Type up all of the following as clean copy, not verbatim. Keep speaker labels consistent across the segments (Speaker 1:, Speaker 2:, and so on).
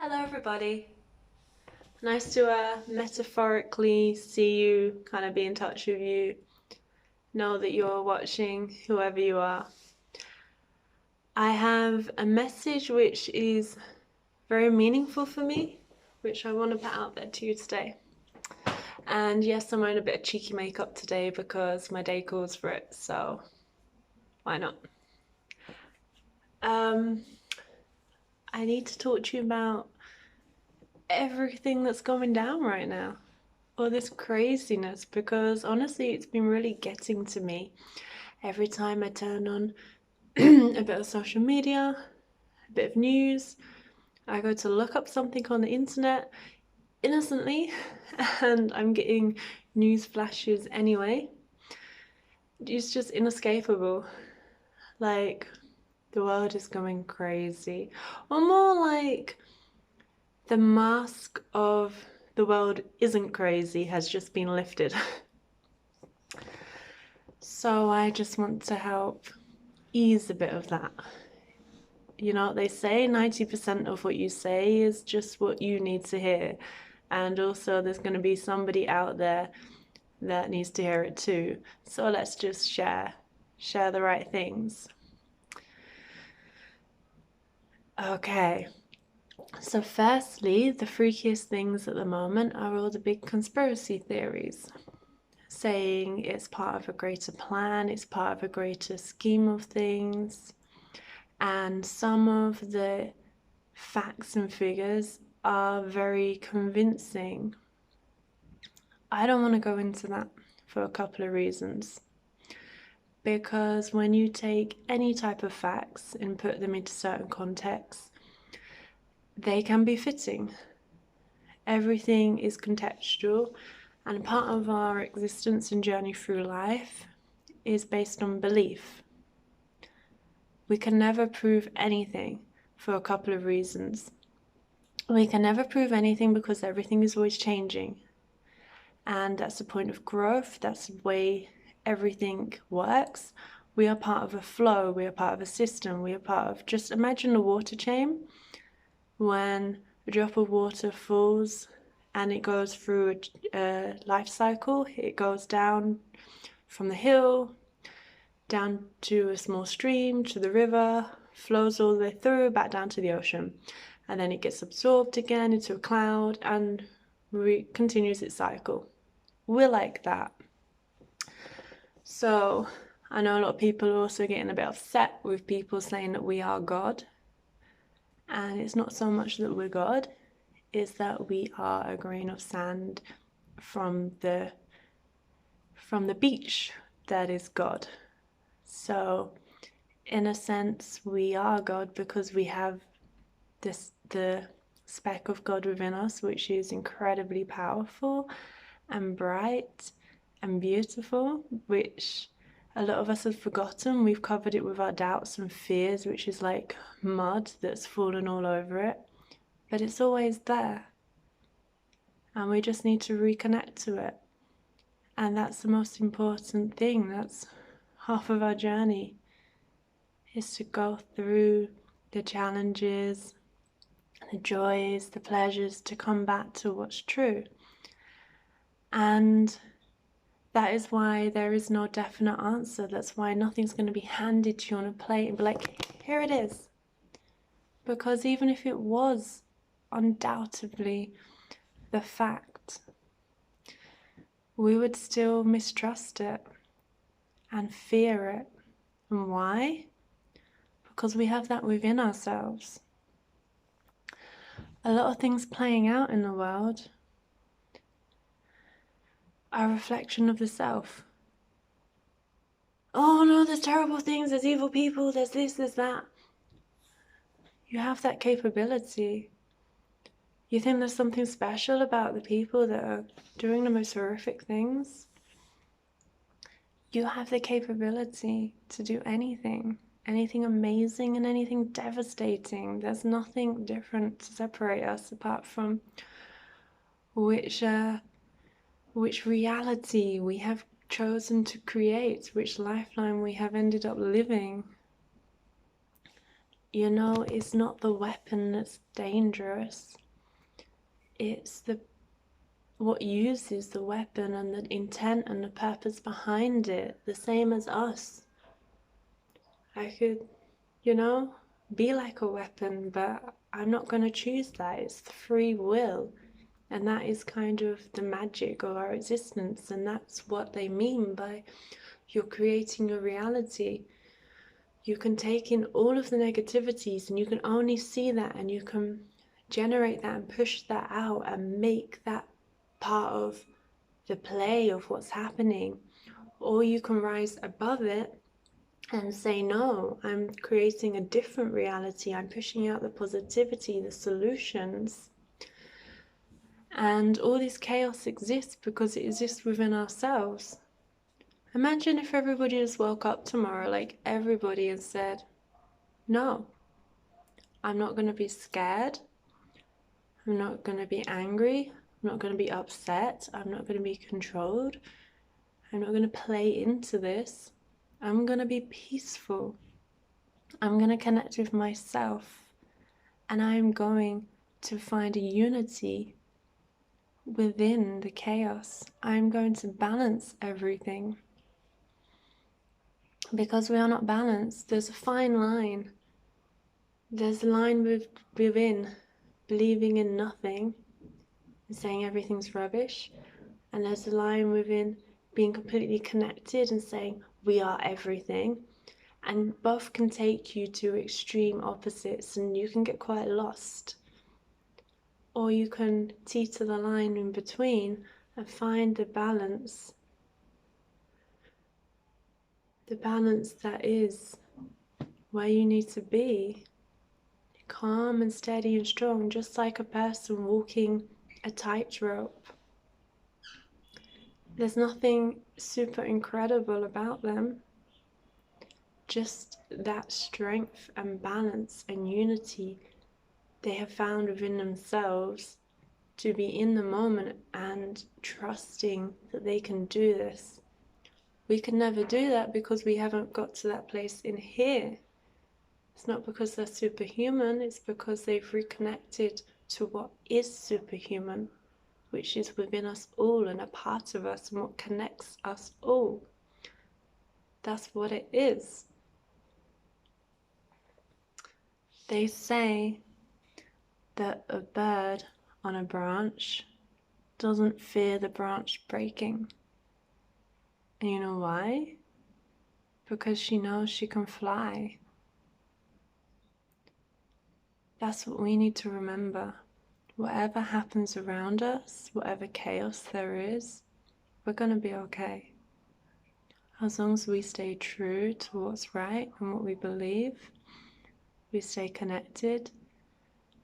Speaker 1: Hello everybody. Nice to metaphorically see you, kind of be in touch with you, know that you're watching, whoever you are. I have a message which is very meaningful for me, which I want to put out there to you today. And yes, I'm wearing a bit of cheeky makeup today because my day calls for it, so why not? I need to talk to you about everything that's going down right now. All this craziness, because honestly, it's been really getting to me every time I turn on a bit of social media, a bit of news. I go to look up something on the internet innocently, and I'm getting news flashes anyway. It's just inescapable. Like, the world is going crazy. Or more like, the mask of the world isn't crazy has just been lifted. So I just want to help ease a bit of that. You know what they say, 90% of what you say is just what you need to hear. And also there's going to be somebody out there that needs to hear it too. So let's just share the right things. Okay. So firstly, the freakiest things at the moment are all the big conspiracy theories, saying it's part of a greater plan, it's part of a greater scheme of things. And some of the facts and figures are very convincing. I don't want to go into that for a couple of reasons. Because when you take any type of facts and put them into certain contexts, they can be fitting. Everything is contextual, and part of our existence and journey through life is based on belief. We can never prove anything for a couple of reasons. We can never prove anything because everything is always changing. And that's the point of growth, that's the way everything works. We are part of a flow, we are part of a system, we are part of, just imagine a water chain. When a drop of water falls and it goes through a life cycle, it goes down from the hill, down to a small stream, to the river, flows all the way through, back down to the ocean. And then it gets absorbed again into a cloud and continues its cycle. We're like that. So I know a lot of people are also getting a bit upset with people saying that we are God. And it's not so much that we're God, it's that we are a grain of sand from the beach that is God. So in a sense, we are God because we have the speck of God within us, which is incredibly powerful and bright and beautiful, which a lot of us have forgotten. We've covered it with our doubts and fears, which is like mud that's fallen all over it. But it's always there. And we just need to reconnect to it. And that's the most important thing. That's half of our journey, is to go through the challenges, the joys, the pleasures, to come back to what's true. And that is why there is no definite answer. That's why nothing's going to be handed to you on a plate and be like, here it is. Because even if it was undoubtedly the fact, we would still mistrust it and fear it. And why? Because we have that within ourselves. A lot of things playing out in the world are a reflection of the self. Oh no, there's terrible things, there's evil people, there's this, there's that. You have that capability. You think there's something special about the people that are doing the most horrific things? You have the capability to do anything amazing and anything devastating. There's nothing different to separate us apart from which reality we have chosen to create, which lifeline we have ended up living. you know, it's not the weapon that's dangerous. It's the what uses the weapon and the intent and the purpose behind it, the same as us. I could, you know, be like a weapon, but I'm not going to choose that. It's the free will. And that is kind of the magic of our existence. And that's what they mean by you're creating your reality. You can take in all of the negativities and you can only see that, and you can generate that and push that out and make that part of the play of what's happening. Or you can rise above it and say, no, I'm creating a different reality. I'm pushing out the positivity, the solutions. And all this chaos exists because it exists within ourselves. Imagine if everybody just woke up tomorrow, like everybody, and said, no, I'm not going to be scared. I'm not going to be angry. I'm not going to be upset. I'm not going to be controlled. I'm not going to play into this. I'm going to be peaceful. I'm going to connect with myself. And I'm going to find a unity within the chaos. I'm going to balance everything. Because we are not balanced, there's a fine line. There's a line within believing in nothing and saying everything's rubbish. And there's a line within being completely connected and saying we are everything. And both can take you to extreme opposites and you can get quite lost. Or you can teeter the line in between and find the balance. The balance that is where you need to be. Calm and steady and strong, just like a person walking a tightrope. There's nothing super incredible about them. Just that strength and balance and unity they have found within themselves to be in the moment and trusting that they can do this. We can never do that because we haven't got to that place in here. It's not because they're superhuman, it's because they've reconnected to what is superhuman, which is within us all and a part of us and what connects us all. That's what it is. They say that a bird on a branch doesn't fear the branch breaking. And you know why? Because she knows she can fly. That's what we need to remember. Whatever happens around us, whatever chaos there is, we're going to be okay. As long as we stay true to what's right and what we believe, we stay connected,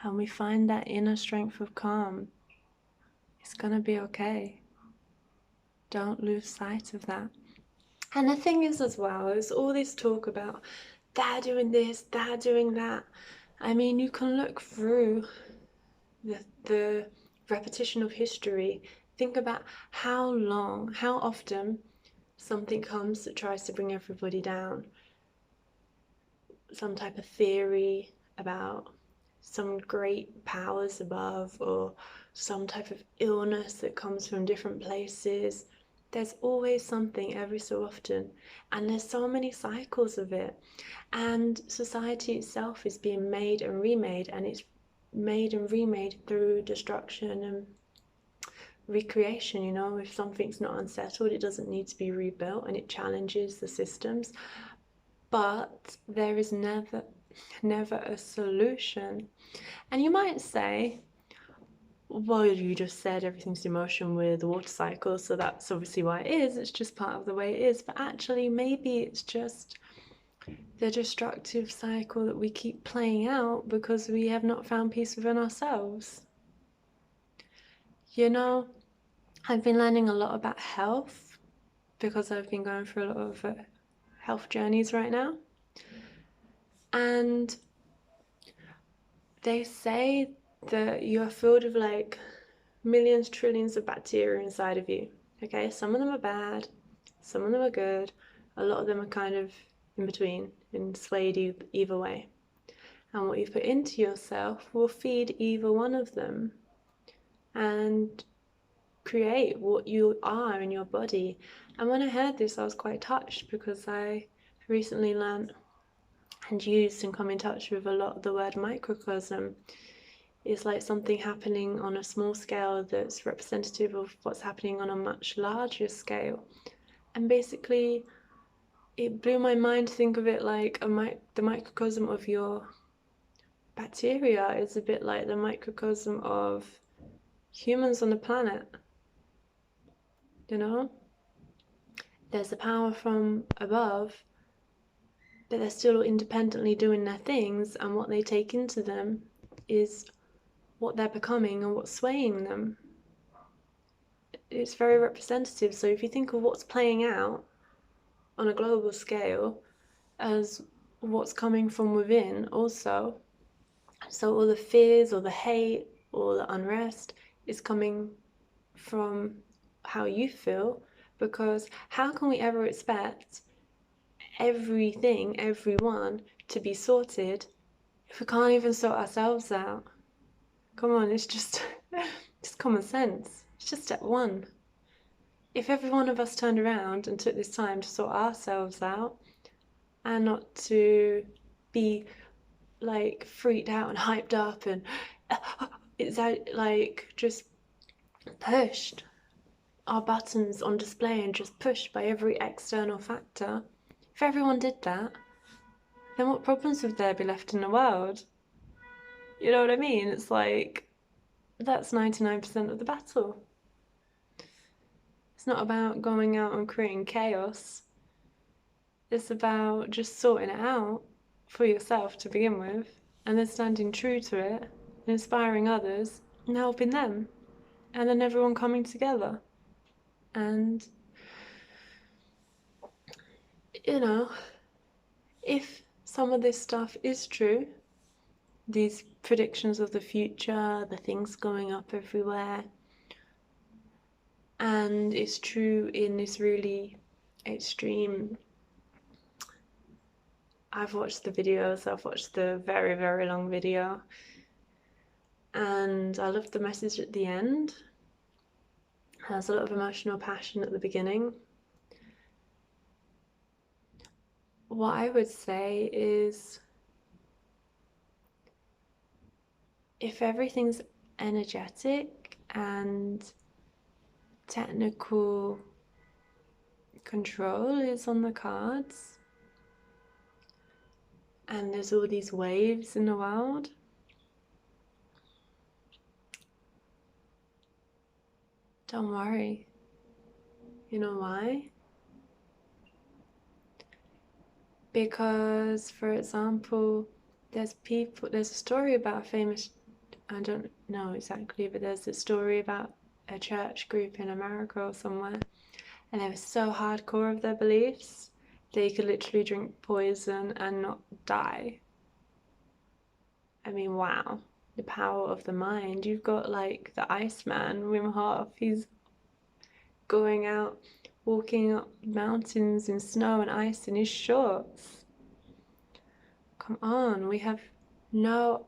Speaker 1: and we find that inner strength of calm, it's going to be okay. Don't lose sight of that. And the thing is as well, is all this talk about they're doing this, they're doing that. I mean, you can look through the repetition of history. Think about how long, how often something comes that tries to bring everybody down. Some type of theory about some great powers above, or some type of illness that comes from different places. There's always something every so often, and there's so many cycles of it. And society itself is being made and remade, and it's made and remade through destruction and recreation. You know, if something's not unsettled, it doesn't need to be rebuilt, and it challenges the systems. But there is never a solution. And you might say, well, you just said everything's in motion with the water cycle, so that's obviously why it is. It's just part of the way it is. But actually, maybe it's just the destructive cycle that we keep playing out because we have not found peace within ourselves. You know, I've been learning a lot about health because I've been going through a lot of health journeys right now. And they say that you're filled with like millions, trillions of bacteria inside of you. Okay, some of them are bad, some of them are good, a lot of them are kind of in between and swayed either way. And what you put into yourself will feed either one of them and create what you are in your body. And when I heard this, I was quite touched because I recently learned and used and come in touch with a lot of the word microcosm. It's like something happening on a small scale that's representative of what's happening on a much larger scale. And basically, it blew my mind to think of it like the microcosm of your bacteria is a bit like the microcosm of humans on the planet. You know, there's a power from above, but they're still independently doing their things, and what they take into them is what they're becoming and what's swaying them. It's very representative. So if you think of what's playing out on a global scale as what's coming from within also, so all the fears or the hate or the unrest is coming from how you feel, because how can we ever expect everything, everyone to be sorted if we can't even sort ourselves out? Come on, it's just just common sense. It's just step one. If every one of us turned around and took this time to sort ourselves out and not to be like freaked out and hyped up and it's like just pushed our buttons on display and just pushed by every external factor, if everyone did that, then what problems would there be left in the world? You know what I mean? It's like that's 99% of the battle. It's not about going out and creating chaos. It's about just sorting it out for yourself to begin with, and then standing true to it, and inspiring others, and helping them, and then everyone coming together. And, you know, if some of this stuff is true, these predictions of the future, the things going up everywhere, and it's true in this really extreme. I've watched the videos, I've watched the very, very long video, and I loved the message at the end. There's a lot of emotional passion at the beginning. What I would say is, if everything's energetic and technical control is on the cards, and there's all these waves in the world, don't worry. You know why? Because, for example, there's a story about a famous, I don't know exactly, but there's a story about a church group in America or somewhere, and they were so hardcore of their beliefs, they could literally drink poison and not die. I mean, wow, the power of the mind. You've got like the Iceman, Wim Hof, he's going out, walking up mountains in snow and ice in his shorts. Come on, we have no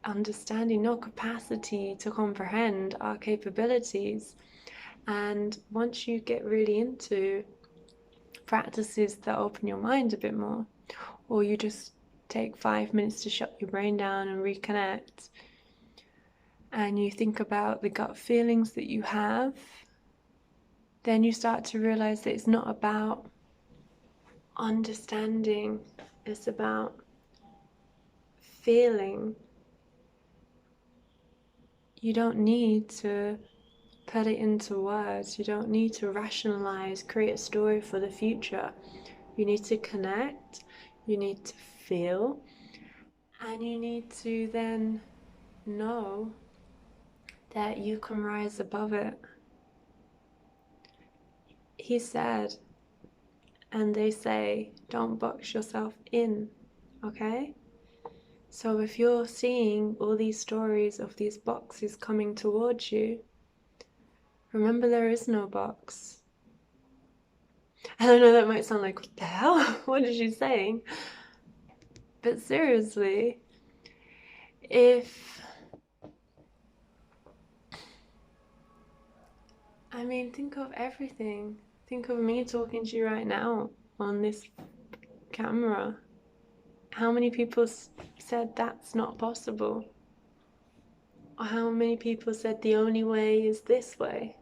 Speaker 1: understanding, no capacity to comprehend our capabilities. And once you get really into practices that open your mind a bit more, or you just take 5 minutes to shut your brain down and reconnect, and you think about the gut feelings that you have, then you start to realize that it's not about understanding, it's about feeling. You don't need to put it into words, you don't need to rationalize, create a story for the future. You need to connect, you need to feel, and you need to then know that you can rise above it. He said, and they say, don't box yourself in, okay? So if you're seeing all these stories of these boxes coming towards you, remember there is no box. And I know that might sound like, what the hell? What is she saying? But seriously, if, I mean, think of everything. Think of me talking to you right now on this camera. How many people said that's not possible? Or how many people said the only way is this way?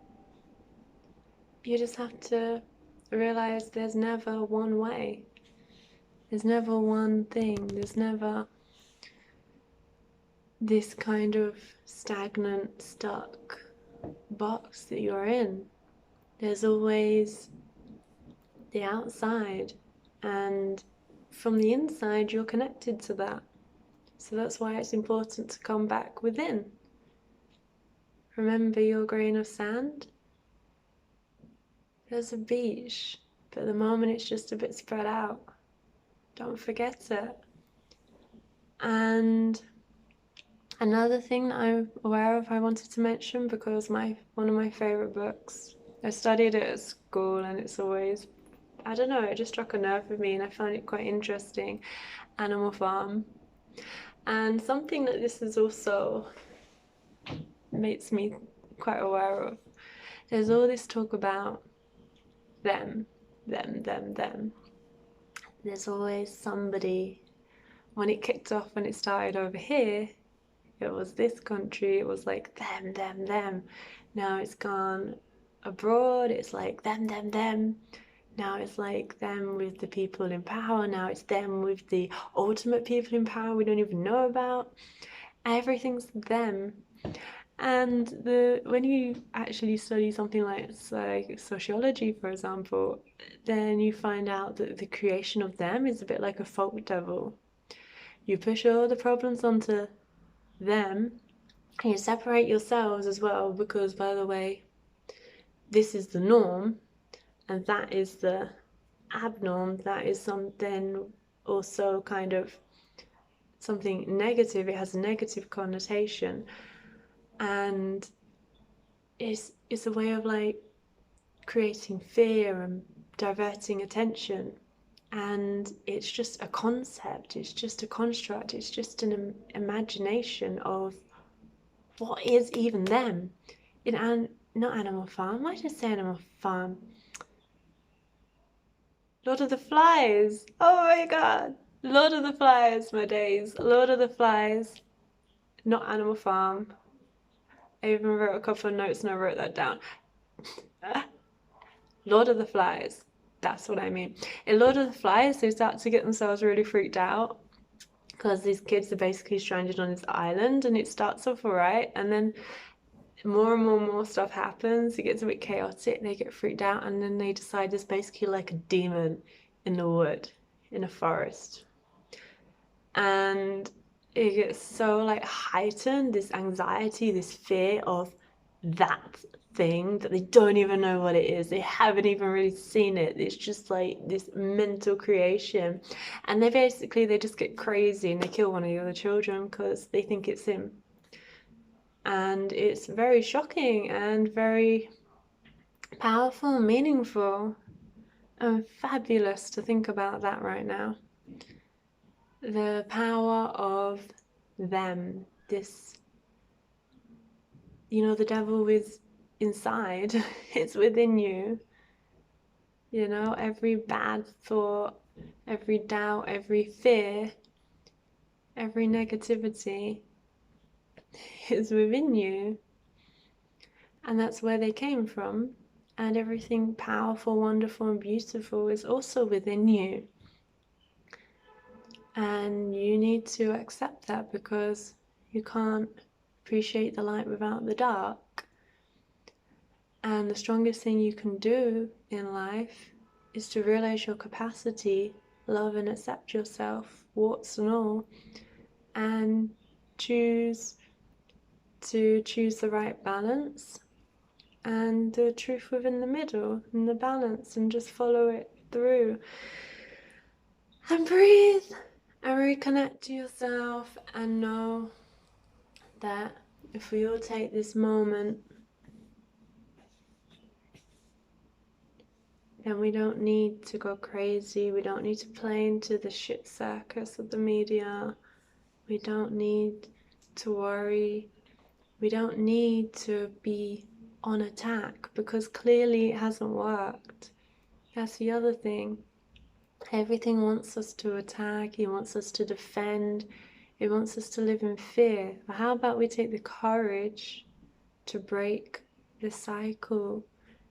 Speaker 1: You just have to realize there's never one way. There's never one thing. There's never this kind of stagnant, stuck box that you're in. There's always the outside, and from the inside, you're connected to that. So that's why it's important to come back within. Remember your grain of sand? There's a beach, but at the moment it's just a bit spread out. Don't forget it. And another thing that I'm aware of I wanted to mention, because one of my favourite books, I studied it at school and it's always, I don't know, it just struck a nerve with me and I found it quite interesting, Animal Farm. And something that this is also makes me quite aware of, there's all this talk about them. There's always somebody. When it kicked off, when it started over here, it was this country, it was like them. Now it's gone abroad, it's like them. Now it's like them with the people in power. Now it's them with the ultimate people in power we don't even know about. Everything's them. And when you actually study something like sociology, for example, then you find out that the creation of them is a bit like a folk devil. You push all the problems onto them, and you separate yourselves as well, because, by the way, this is the norm, and that is the abnorm. That is something also kind of something negative. It has a negative connotation, and it's a way of like creating fear and diverting attention. And it's just a concept, it's just a construct, it's just an imagination of what is even them. Not Animal Farm, why did I say Animal Farm? Lord of the Flies. Oh my god. Lord of the Flies, my days. Lord of the Flies, not Animal Farm. I even wrote a couple of notes and I wrote that down. Lord of the Flies. That's what I mean. In Lord of the Flies, they start to get themselves really freaked out because these kids are basically stranded on this island, and it starts off alright, and then more and more stuff happens. It gets a bit chaotic, they get freaked out, and then they decide there's basically like a demon in the wood, in a forest. And it gets so like heightened, this anxiety, this fear of that thing that they don't even know what it is. They haven't even really seen it. It's just like this mental creation. And they just get crazy and they kill one of the other children because they think it's him. And it's very shocking and very powerful, meaningful, and fabulous to think about that right now. The power of them, this, the devil is inside, it's within you. Every bad thought, every doubt, every fear, every negativity is within you. And that's where they came from. And everything powerful, wonderful, and beautiful is also within you. And you need to accept that, because you can't appreciate the light without the dark. And the strongest thing you can do in life is to realize your capacity, love and accept yourself, warts and all, and choose the right balance and the truth within the middle and the balance, and just follow it through. And breathe and reconnect to yourself, and know that if we all take this moment then we don't need to go crazy. We don't need to play into the shit circus of the media. We don't need to worry. We don't need to be on attack because clearly it hasn't worked. That's the other thing. Everything wants us to attack, it wants us to defend, it wants us to live in fear. But how about we take the courage to break the cycle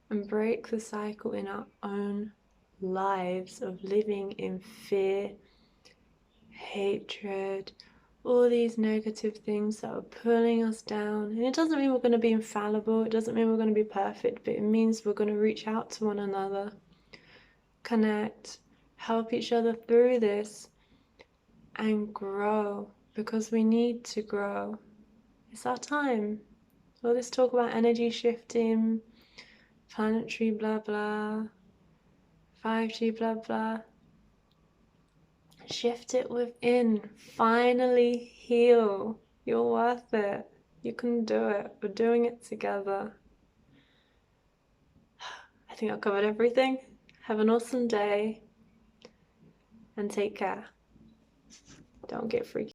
Speaker 1: and break the cycle in our own lives of living in fear, hatred, all these negative things that are pulling us down. And it doesn't mean we're going to be infallible, it doesn't mean we're going to be perfect, but it means we're going to reach out to one another, connect, help each other through this, and grow, because we need to grow. It's our time. All this talk about energy shifting, planetary blah blah, 5G blah blah. Shift it within. Finally heal. You're worth it. You can do it. We're doing it together. I think I've covered everything. Have an awesome day and take care. Don't get freaky.